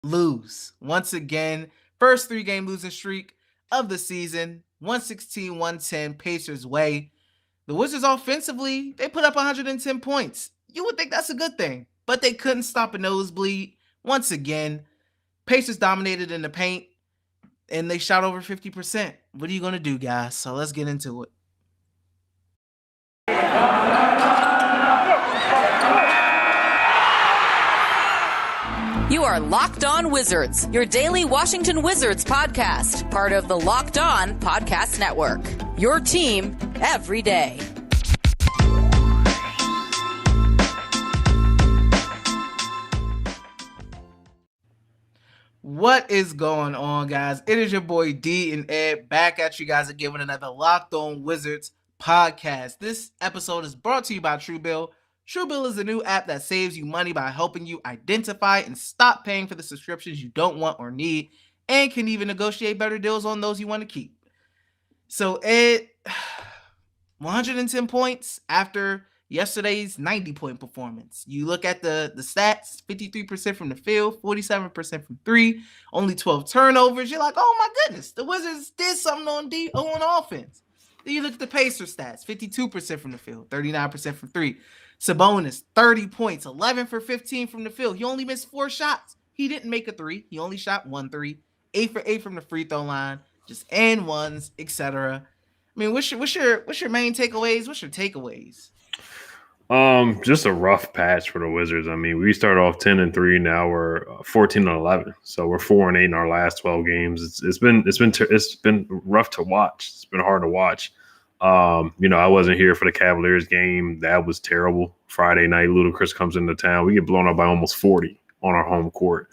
lose. Once again, first 3-game losing streak of the season, 116-110 Pacers way. The Wizards offensively, they put up 110 points. You would think that's a good thing, but they couldn't stop a nosebleed. Once again, Pacers dominated in the paint, and they shot over 50%. What are you going to do, guys? So let's get into it. You are Locked On Wizards, your daily Washington Wizards podcast, part of the Locked On Podcast Network. Your team every day. What is going on, guys? It is your boy D and Ed back at you guys again with another Locked On Wizards podcast. This episode is brought to you by Truebill. Truebill is a new app that saves you money by helping you identify and stop paying for the subscriptions you don't want or need, and can even negotiate better deals on those you want to keep. So Ed, 110 points after yesterday's 90-point performance. You look at the stats, 53% from the field, 47% from three, only 12 turnovers. You're like, oh my goodness, the Wizards did something on offense. Then you look at the Pacers stats, 52% from the field, 39% from three. Sabonis, 30 points, 11 for 15 from the field. He only missed 4 shots. He didn't make a three. He only shot 1 3, 8 for 8 from the free throw line, just and ones, etc. I mean, what's your main takeaways? What's your takeaways? Just a rough patch for the Wizards. I mean, we started off 10-3. Now we're 14-11. So we're 4-8 in our last 12 games. It's been rough to watch. It's been hard to watch. I wasn't here for the Cavaliers game. That was terrible. Friday night, Ludacris comes into town. We get blown out by almost 40 on our home court.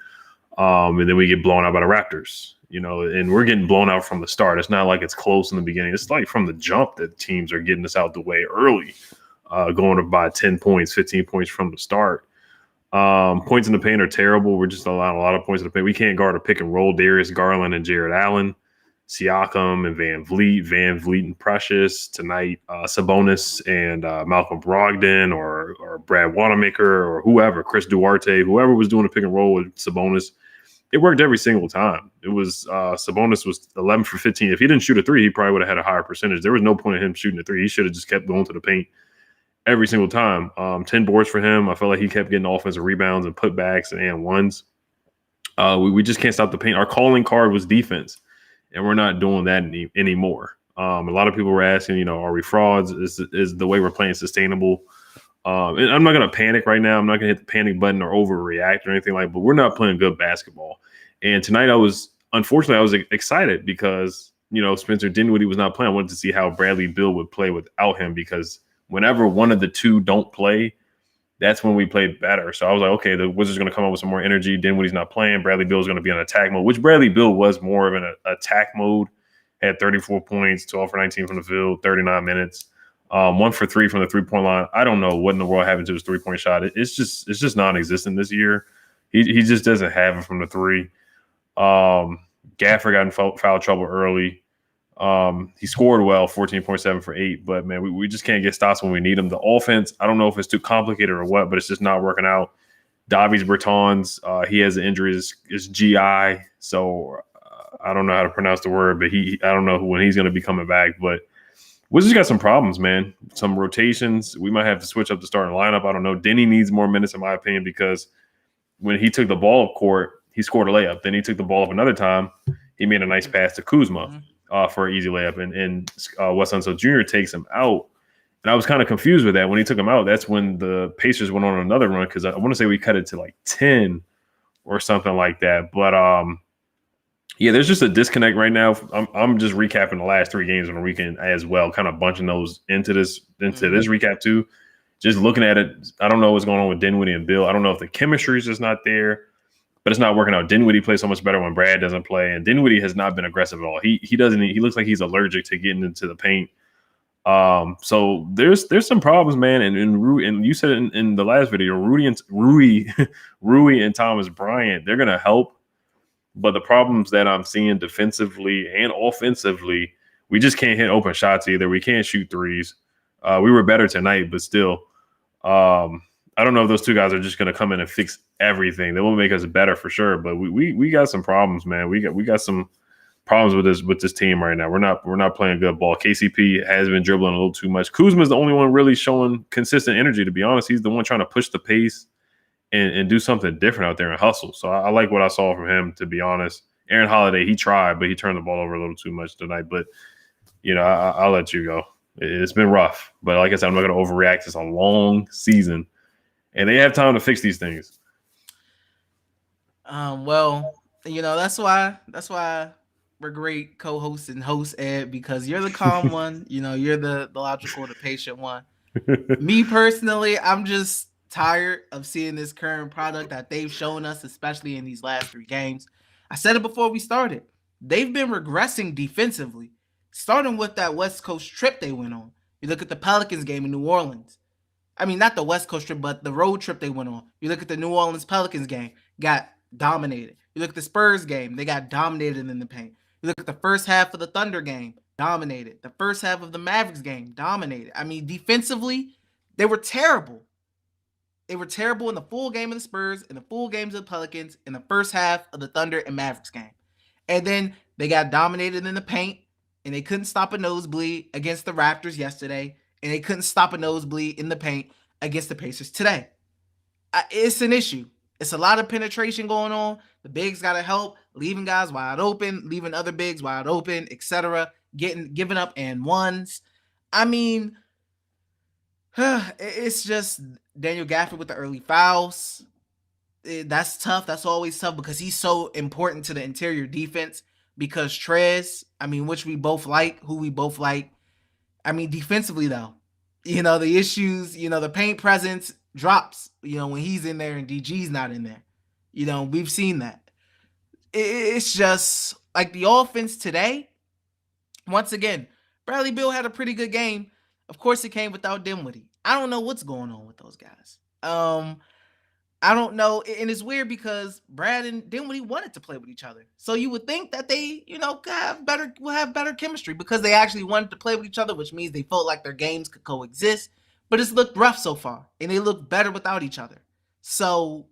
And then we get blown out by the Raptors. And we're getting blown out from the start. It's not like it's close in the beginning. It's like from the jump that teams are getting us out the way early. Going up by 10 points, 15 points from the start. Points in the paint are terrible. We're just allowing a lot of points in the paint. We can't guard a pick and roll. Darius Garland and Jared Allen, Siakam and Van Vliet and Precious. Tonight, Sabonis and Malcolm Brogdon or Brad Wanamaker or whoever, Chris Duarte, whoever was doing a pick and roll with Sabonis. It worked every single time. It was Sabonis was 11 for 15. If he didn't shoot a three, he probably would have had a higher percentage. There was no point in him shooting a three. He should have just kept going to the paint every single time. 10 boards for him. I felt like he kept getting offensive rebounds and putbacks and ones. We just can't stop the paint. Our calling card was defense, and we're not doing that anymore. A lot of people were asking, are we frauds? Is the way we're playing sustainable? And I'm not going to panic right now. I'm not going to hit the panic button or overreact or anything like that, but we're not playing good basketball. And tonight I was excited because, Spencer Dinwiddie was not playing. I wanted to see how Bradley Beal would play without him because whenever one of the two don't play, that's when we played better. So I was like, okay, the Wizards are going to come up with some more energy. Dinwiddie's not playing. Bradley Beal is going to be on attack mode, which Bradley Beal was more of an attack mode. Had 34 points, 12 for 19 from the field, 39 minutes, 1 for 3 from the three-point line. I don't know what in the world happened to his three-point shot. It's just non-existent this year. He just doesn't have it from the three. Gaffer got in foul trouble early. He scored well, 14.7 for 8, but man, we just can't get stops when we need them. The offense, I don't know if it's too complicated or what, but it's just not working out. Davies Bertans, he has an injury, is GI, so I don't know how to pronounce the word, but I don't know when he's going to be coming back, but Wizards got some problems, man. Some rotations. We might have to switch up the starting lineup. I don't know. Denny needs more minutes, in my opinion, because when he took the ball up court, he scored a layup. Then he took the ball up another time. He made a nice pass to Kuzma for an easy layup. And Wes Unseld Jr. takes him out. And I was kind of confused with that. When he took him out, that's when the Pacers went on another run because I want to say we cut it to like 10 or something like that. But, yeah, there's just a disconnect right now. I'm just recapping the last 3 games on the weekend as well, kind of bunching those into this recap too. Just looking at it, I don't know what's going on with Dinwiddie and Bill. I don't know if the chemistry is just not there, but it's not working out. Dinwiddie plays so much better when Brad doesn't play, and Dinwiddie has not been aggressive at all. He looks like he's allergic to getting into the paint. So there's some problems, man. And you said in the last video, Rui and Thomas Bryant, they're gonna help. But the problems that I'm seeing defensively and offensively, we just can't hit open shots either. We can't shoot threes. We were better tonight, but still, I I don't know if those two guys are just going to come in and fix everything. They will make us better for sure, but we got some problems, man. We got some problems with this team right now. We're not playing good ball. KCP has been dribbling a little too much. Kuzma's the only one really showing consistent energy, to be honest. He's the one trying to push the pace and do something different out there and hustle. So I like what I saw from him, to be honest. Aaron Holiday, he tried, but he turned the ball over a little too much tonight. But, I'll let you go. It's been rough. But like I said, I'm not going to overreact. It's a long season. And they have time to fix these things. Well, that's why we're great co-hosts and hosts, Ed, because you're the calm one. You're the logical, the patient one. Me personally, I'm just tired of seeing this current product that they've shown us, especially in these last 3 games. I said it before we started. They've been regressing defensively, starting with that West Coast trip they went on. You look at the Pelicans game in New Orleans. I mean, not the West Coast trip, but the road trip they went on. You look at the New Orleans Pelicans game, got dominated. You look at the Spurs game, they got dominated in the paint. You look at the first half of the Thunder game, dominated. The first half of the Mavericks game, dominated. I mean, defensively, they were terrible. They were terrible in the full game of the Spurs, in the full games of the Pelicans, in the first half of the Thunder and Mavericks game. And then they got dominated in the paint, and they couldn't stop a nosebleed against the Raptors yesterday, and they couldn't stop a nosebleed in the paint against the Pacers today. It's an issue. It's a lot of penetration going on. The bigs got to help, leaving guys wide open, leaving other bigs wide open, etc. Giving up and ones. I mean, it's just Daniel Gafford with the early fouls. That's tough. That's always tough because he's so important to the interior defense. Because Trez, which we both like, who we both like. Defensively though, the issues, the paint presence drops, when he's in there and DG's not in there. We've seen that. It's just like the offense today. Once again, Bradley Beal had a pretty good game. Of course, it came without Dinwiddie. I don't know what's going on with those guys. I don't know. And it's weird because Brad and Dinwiddie wanted to play with each other. So you would think that they, will have better chemistry because they actually wanted to play with each other, which means they felt like their games could coexist. But it's looked rough so far, and they look better without each other. So,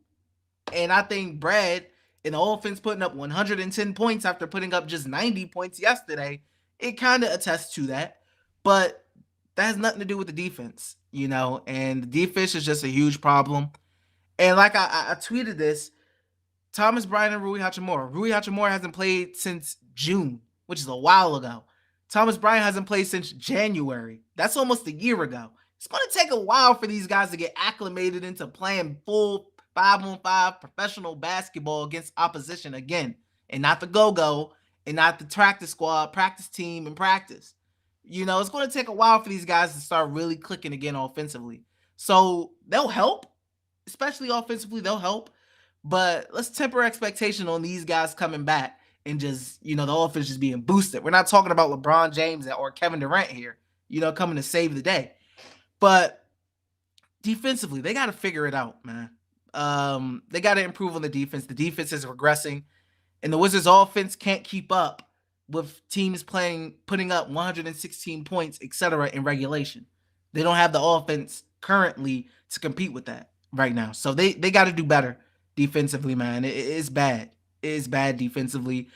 and I think Brad in the offense putting up 110 points after putting up just 90 points yesterday, it kind of attests to that. But that has nothing to do with the defense, and the defense is just a huge problem. And like I tweeted this, Thomas Bryant and Rui Hachimura. Rui Hachimura hasn't played since June, which is a while ago. Thomas Bryant hasn't played since January. That's almost a year ago. It's going to take a while for these guys to get acclimated into playing full 5-on-5 professional basketball against opposition again. And not the go-go, and not the practice squad, practice team, and practice. It's going to take a while for these guys to start really clicking again offensively. So they'll help. Especially offensively, they'll help. But let's temper expectation on these guys coming back and just, the offense just being boosted. We're not talking about LeBron James or Kevin Durant here, coming to save the day. But defensively, they got to figure it out, man. They got to improve on the defense. The defense is regressing. And the Wizards offense can't keep up with teams putting up 116 points, etc. in regulation. They don't have the offense currently to compete with that right now. So they got to do better defensively, man. It's bad. It is bad defensively.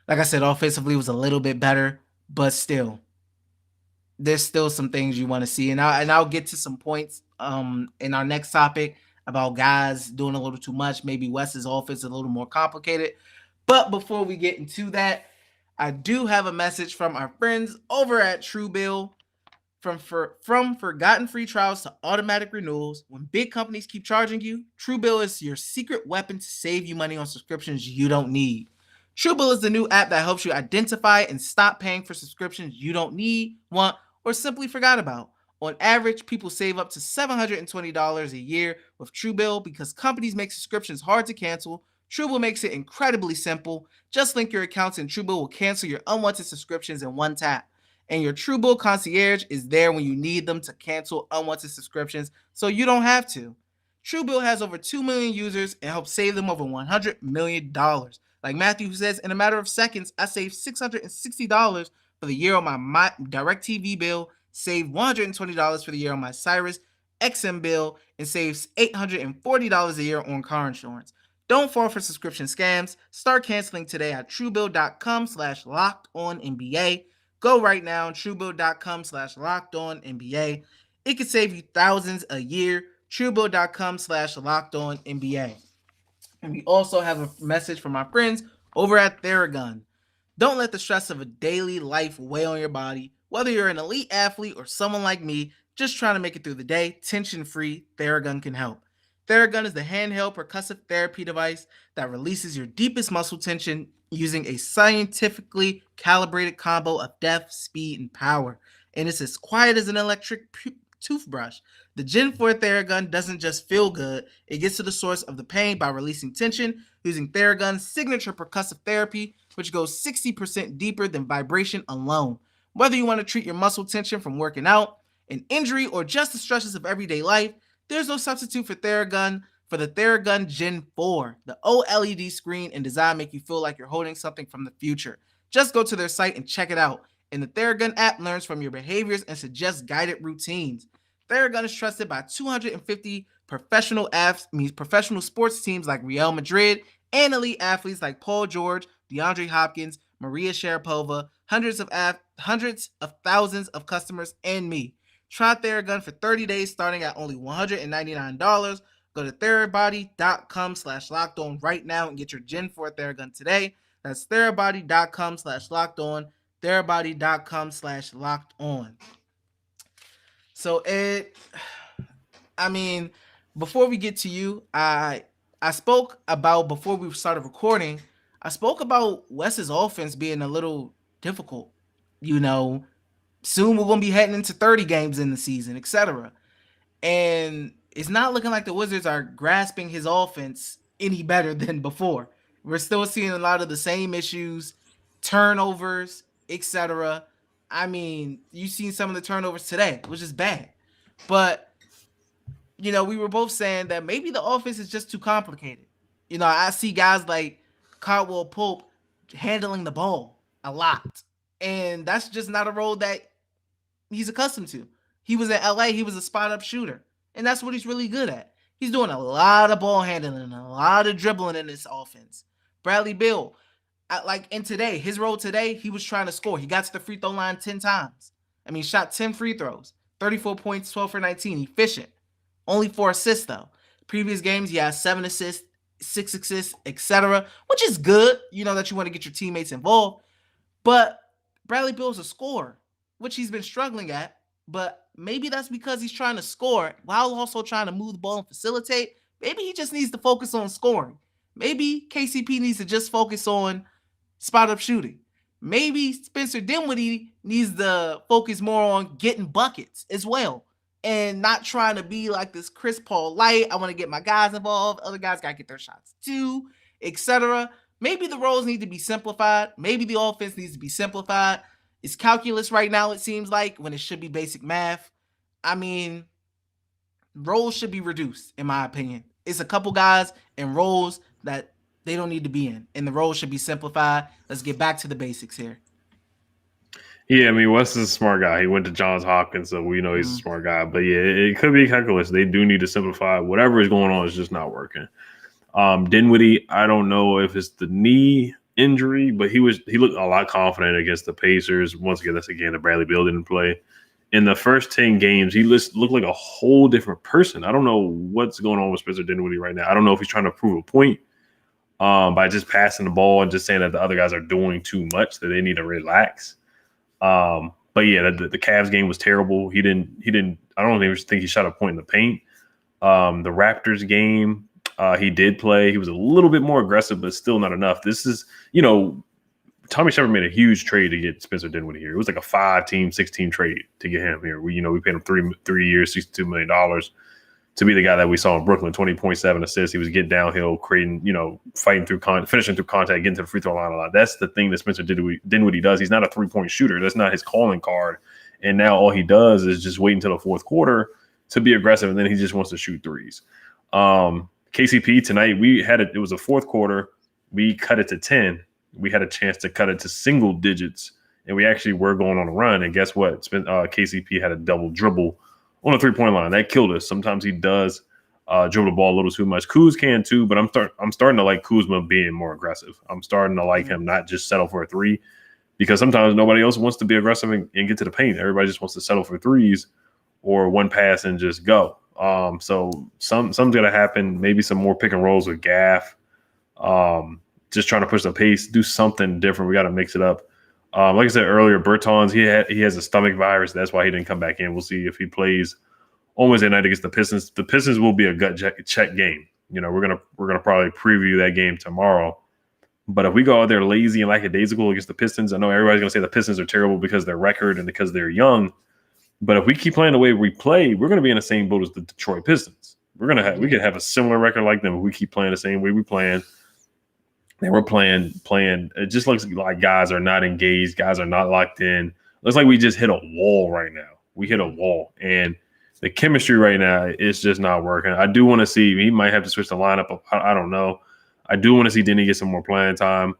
Like I said, offensively was a little bit better, but still, there's still some things you want to see. And I'll get to some points in our next topic about guys doing a little too much. Maybe Wes's offense is a little more complicated. But before we get into that, I do have a message from our friends over at Truebill. From forgotten free trials to automatic renewals, when big companies keep charging you, Truebill is your secret weapon to save you money on subscriptions you don't need. Truebill is the new app that helps you identify and stop paying for subscriptions you don't need, want, or simply forgot about. On average, people save up to $720 a year with Truebill because companies make subscriptions hard to cancel. Truebill makes it incredibly simple. Just link your accounts and Truebill will cancel your unwanted subscriptions in one tap. And your Truebill concierge is there when you need them to cancel unwanted subscriptions so you don't have to. Truebill has over 2 million users and helps save them over $100 million. Like Matthew says, in a matter of seconds, I saved $660 for the year on my DirecTV bill, saved $120 for the year on my Cyrus, XM bill and saves $840 a year on car insurance. Don't fall for subscription scams. Start canceling today at truebill.com/lockedonnba. Go right now on truebill.com/lockedonnba. It could save you thousands a year. truebill.com/lockedonnba. And we also have a message from our friends over at Theragun. Don't let the stress of a daily life weigh on your body. Whether you're an elite athlete or someone like me just trying to make it through the day, tension-free, Theragun can help. Theragun is the handheld percussive therapy device that releases your deepest muscle tension using a scientifically calibrated combo of depth, speed, and power. And it's as quiet as an electric toothbrush. The Gen 4 Theragun doesn't just feel good, it gets to the source of the pain by releasing tension using Theragun's signature percussive therapy, which goes 60% deeper than vibration alone. Whether you want to treat your muscle tension from working out, an injury, or just the stresses of everyday life, there's no substitute for Theragun. For the Theragun Gen 4, the OLED screen and design make you feel like you're holding something from the future. Just go to their site and check it out. And the Theragun app learns from your behaviors and suggests guided routines. Theragun is trusted by 250 professional sports teams like Real Madrid and elite athletes like Paul George, DeAndre Hopkins, Maria Sharapova, hundreds of thousands of customers, and me. Try Theragun for 30 days starting at only $199. Go to therabody.com/lockedon right now and get your Gen 4 Theragun today. That's therabody.com/lockedon, therabody.com/lockedon. So before we get to you, I spoke about, before we started recording, I spoke about Wes's offense being a little difficult. Soon we're going to be heading into 30 games in the season, etc. And it's not looking like the Wizards are grasping his offense any better than before. We're still seeing a lot of the same issues, turnovers, etc. You've seen some of the turnovers today, which is bad. But, we were both saying that maybe the offense is just too complicated. I see guys like Caldwell Pope handling the ball a lot. And that's just not a role that he's accustomed to. He was in LA, he was a spot-up shooter. And that's what he's really good at. He's doing a lot of ball handling, a lot of dribbling in this offense. Bradley Beal, his role today, he was trying to score. He got to the free throw line 10 times. Shot 10 free throws, 34 points, 12 for 19, efficient. Only 4 assists, though. Previous games, he has 7 assists, 6 assists, etc., which is good, that you want to get your teammates involved. But Bradley Beal's a scorer, which he's been struggling at. But maybe that's because he's trying to score while also trying to move the ball and facilitate. Maybe he just needs to focus on scoring. Maybe KCP needs to just focus on spot-up shooting. Maybe Spencer Dinwiddie needs to focus more on getting buckets as well and not trying to be like this Chris Paul light. I want to get my guys involved. Other guys got to get their shots too, etc. Maybe the roles need to be simplified. Maybe the offense needs to be simplified. It's calculus right now, it seems like, when it should be basic math. Roles should be reduced, in my opinion. It's a couple guys in roles that they don't need to be in, and the roles should be simplified. Let's get back to the basics here. Yeah, Wes is a smart guy. He went to Johns Hopkins, so we know he's a smart guy. But yeah, it could be calculus. They do need to simplify. Whatever is going on is just not working. Dinwiddie, I don't know if it's the knee injury, but he looked a lot confident against the Pacers. Once again, that's a game that Bradley Beal didn't play. In the first 10 games, he looked like a whole different person. I don't know what's going on with Spencer Dinwiddie right now. I don't know if he's trying to prove a point by just passing the ball and just saying that the other guys are doing too much, that they need to relax. But yeah, the Cavs game was terrible. He didn't. I don't even think he shot a point in the paint. The Raptors game, he did play. He was a little bit more aggressive, but still not enough. This is, Tommy Shepard made a huge trade to get Spencer Dinwiddie here. It was like a 5-team, 6-team trade to get him here. We paid him 3 years, $62 million to be the guy that we saw in Brooklyn, 20.7 assists. He was getting downhill, creating, fighting through, finishing through contact, getting to the free throw line a lot. That's the thing that Spencer Dinwiddie does. He's not a 3-point shooter. That's not his calling card. And now all he does is just wait until the fourth quarter to be aggressive, and then he just wants to shoot threes. KCP tonight, it was a fourth quarter. We cut it to 10. We had a chance to cut it to single digits, and we actually were going on a run. And guess what? KCP had a double dribble on the 3-point line. That killed us. Sometimes he does dribble the ball a little too much. Kuz can too, but I'm starting to like Kuzma being more aggressive. I'm starting to like him not just settle for a three, because sometimes nobody else wants to be aggressive and get to the paint. Everybody just wants to settle for threes or one pass and just go. So something's gonna happen. Maybe some more pick and rolls with Gaff. Just trying to push the pace, do something different. We got to mix it up. Like I said earlier, Bertans, he has a stomach virus. That's why he didn't come back in. We'll see if he plays on Wednesday night against the Pistons. The Pistons will be a gut check game. You know, we're gonna probably preview that game tomorrow. But if we go out there lazy and lackadaisical against the Pistons, I know everybody's gonna say the Pistons are terrible because of their record and because they're young. But if we keep playing the way we play, we're gonna be in the same boat as the Detroit Pistons. We could have a similar record like them if we keep playing the same way we playing. And we're playing. It just looks like guys are not engaged. Guys are not locked in. Looks like we just hit a wall right now. We hit a wall, and the chemistry right now is just not working. I do want to see. He might have to switch the lineup. I don't know. I do want to see Denny get some more playing time.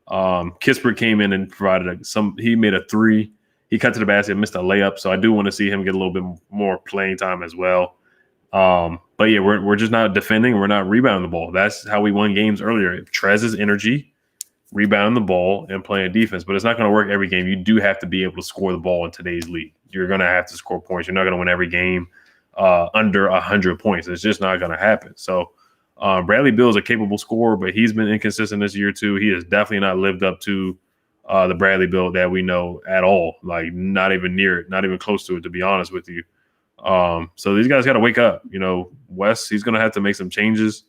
Kispert came in and provided he made a three. He cut to the basket, missed a layup. So I do want to see him get a little bit more playing time as well. But yeah, we're just not defending. We're not rebounding the ball. That's how we won games earlier. Trez's energy, rebounding the ball, and playing defense. But it's not going to work every game. You do have to be able to score the ball in today's league. You're going to have to score points. You're not going to win every game under 100 points. It's just not going to happen. So Bradley Beal is a capable scorer, but he's been inconsistent this year too. He has definitely not lived up to the Bradley Beal that we know at all. Like not even near it, not even close to it, to be honest with you. So these guys got to wake up. You know, Wes, he's going to have to make some changes.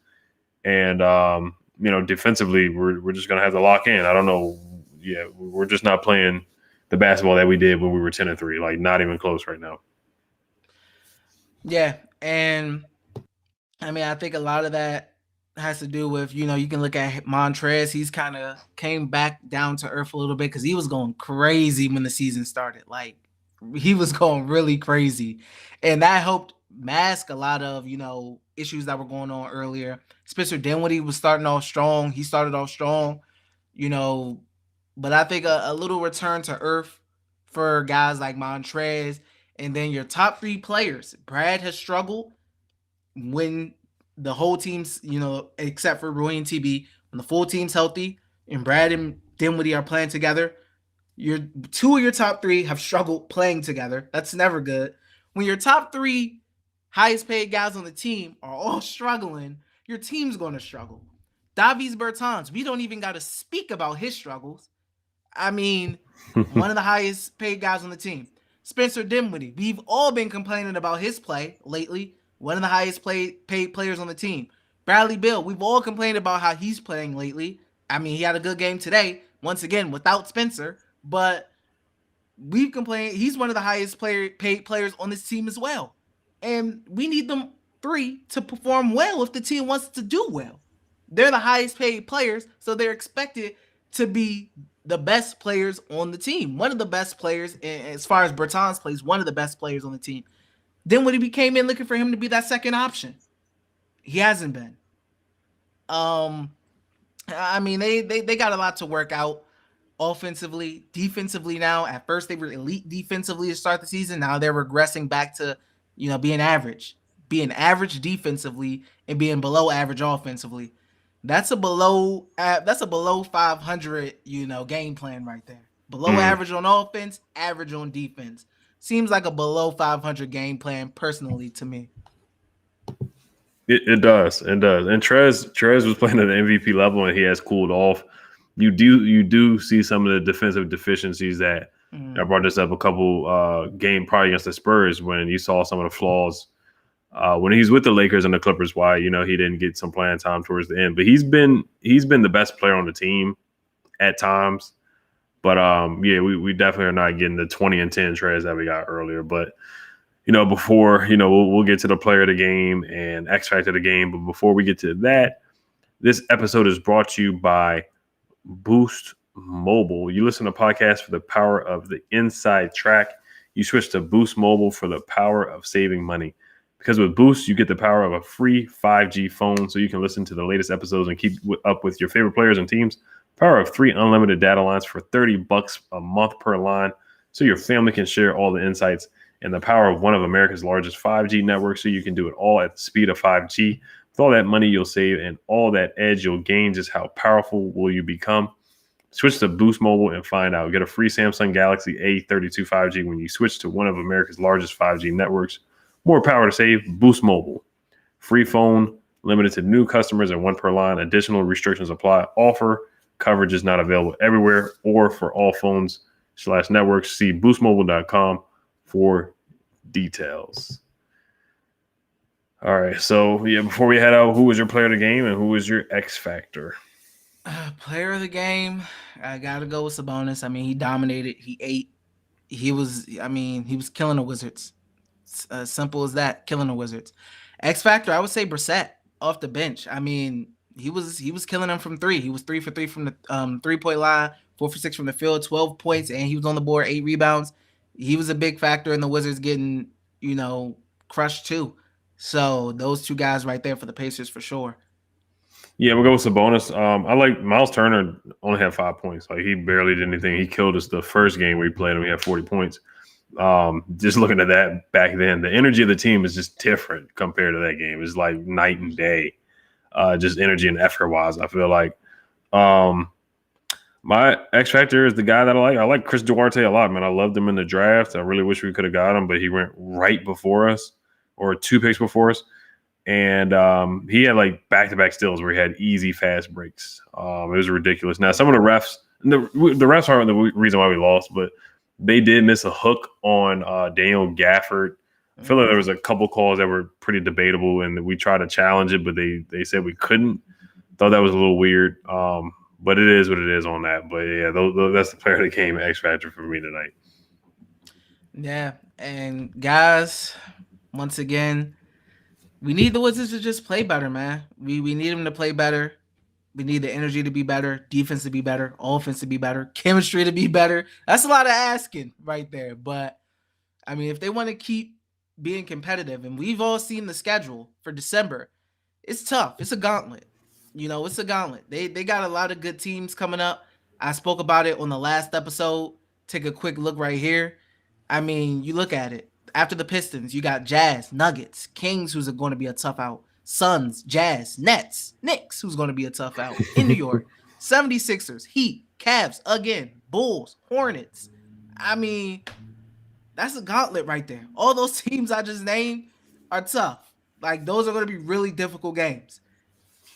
And, you know, defensively, we're just going to have to lock in. I don't know. Yeah, we're just not playing the basketball that we did when we were 10-3, like not even close right now. Yeah. And I mean, I think a lot of that has to do with, you know, you can look at Montrez. He's kind of came back down to earth a little bit because he was going crazy when the season started. Like, he was going really crazy. And that helped mask a lot of, you know, issues that were going on earlier. Spencer Dinwiddie was starting off strong. He started off strong, you know, but I think a little return to earth for guys like Montrez. And then your top three players. Brad has struggled when the whole team's, you know, except for Roy and TB, when the full team's healthy and Brad and Dinwiddie are playing together, your two of your top three have struggled playing together. That's never good. When your top three highest paid guys on the team are all struggling, your team's going to struggle. Davis Bertans, we don't even got to speak about his struggles. I mean, one of the highest paid guys on the team. Spencer Dinwiddie, we've all been complaining about his play lately. One of the highest paid players on the team. Bradley Beal, we've all complained about how he's playing lately. I mean, he had a good game today, once again, without Spencer. But we've complained. He's one of the highest paid players on this team as well. And we need them three to perform well if the team wants to do well. They're the highest paid players, so they're expected to be the best players on the team. One of the best players, as far as Bertans plays, one of the best players on the team. Then when he came in looking for him to be that second option, he hasn't been. I mean, they got a lot to work out offensively, defensively now. At first, they were elite defensively to start the season. Now they're regressing back to, you know, being average defensively and being below average offensively. That's a below 500, you know, game plan right there. Below average on offense, average on defense. Seems like a below 500 game plan, personally, to me. It does. And Trez was playing at the MVP level, and he has cooled off. You do see some of the defensive deficiencies that I brought this up a couple game probably against the Spurs when you saw some of the flaws when he's with the Lakers and the Clippers. Why, you know, he didn't get some playing time towards the end, but he's been the best player on the team at times. But yeah, we definitely are not getting the 20 and 10 Trez that we got earlier. But you know, before, you know, we'll get to the player of the game and X factor of the game. But before we get to that, this episode is brought to you by Boost Mobile. You listen to podcasts for the power of the inside track. You switch to Boost Mobile for the power of saving money. Because with Boost, you get the power of a free 5G phone so you can listen to the latest episodes and keep up with your favorite players and teams. Power of 3 unlimited data lines for $30 a month per line so your family can share all the insights and the power of one of America's largest 5G networks, so you can do it all at the speed of 5G. With all that money you'll save and all that edge you'll gain, just how powerful will you become? Switch to Boost Mobile and find out. Get a free Samsung Galaxy A32 5G when you switch to one of America's largest 5G networks. More power to save. Boost Mobile. Free phone, limited to new customers and one per line. Additional restrictions apply. Offer coverage is not available everywhere or for all phones/networks. See boostmobile.com for details. All right, so before we head out, who was your player of the game and who was your X factor? Player of the game, I gotta go with Sabonis. I mean, he dominated. He ate. He was killing the Wizards. It's simple as that, killing the Wizards. X factor, I would say Brissett off the bench. I mean, he was killing them from three. He was 3 for 3 from the 3-point line, 4 for 6 from the field, 12 points, and he was on the board, 8 rebounds. He was a big factor in the Wizards getting, crushed too. So those two guys right there for the Pacers for sure. Yeah, we'll go with Sabonis. I like Miles Turner only had 5 points. Like, he barely did anything. He killed us the first game we played him. He had 40 points. Just looking at that back then, the energy of the team is just different compared to that game. It's like night and day, just energy and effort wise. I feel like my X factor is the guy that I like. I like Chris Duarte a lot, man. I loved him in the draft. I really wish we could have got him, but he went right before us, or 2 picks before us. And he had like back-to-back steals where he had easy, fast breaks. It was ridiculous. Now, some of the refs, the refs aren't the reason why we lost, but they did miss a hook on Daniel Gafford. I feel like there was a couple calls that were pretty debatable, and we tried to challenge it, but they said we couldn't. Thought that was a little weird, but it is what it is on that. But yeah, that's the player that came X factor for me tonight. Yeah, and guys, once again, we need the Wizards to just play better, man. We need them to play better. We need the energy to be better, defense to be better, offense to be better, chemistry to be better. That's a lot of asking right there. But, I mean, if they want to keep being competitive, and we've all seen the schedule for December, it's tough. It's a gauntlet. It's a gauntlet. They got a lot of good teams coming up. I spoke about it on the last episode. Take a quick look right here. I mean, you look at it. After the Pistons, you got Jazz, Nuggets, Kings, who's going to be a tough out. Suns, Jazz, Nets, Knicks, who's going to be a tough out in New York. 76ers, Heat, Cavs, again, Bulls, Hornets. I mean, that's a gauntlet right there. All those teams I just named are tough. Like, those are going to be really difficult games.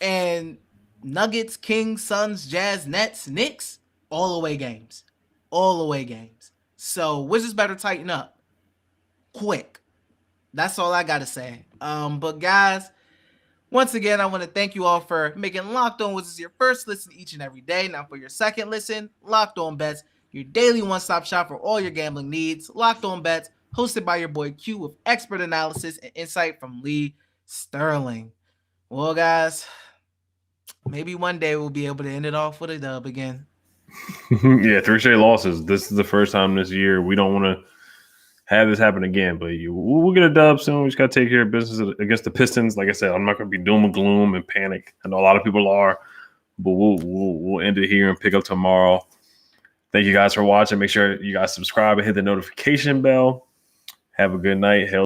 And Nuggets, Kings, Suns, Jazz, Nets, Knicks, all away games. All away games. So, Wizards better tighten up quick. That's all I got to say. But guys, once again, I want to thank you all for making Locked On Wizards your first listen each and every day. Now for your second listen, Locked On Bets, your daily one-stop shop for all your gambling needs. Locked On Bets, hosted by your boy Q with expert analysis and insight from Lee Sterling. Well, guys, maybe one day we'll be able to end it off with a dub again. Yeah, 3 straight losses. This is the first time this year. We don't want to have this happen again, but we'll get a dub soon. We just got to take care of business against the Pistons. Like I said, I'm not going to be doom and gloom and panic. I know a lot of people are, but we'll end it here and pick up tomorrow. Thank you guys for watching. Make sure you guys subscribe and hit the notification bell. Have a good night.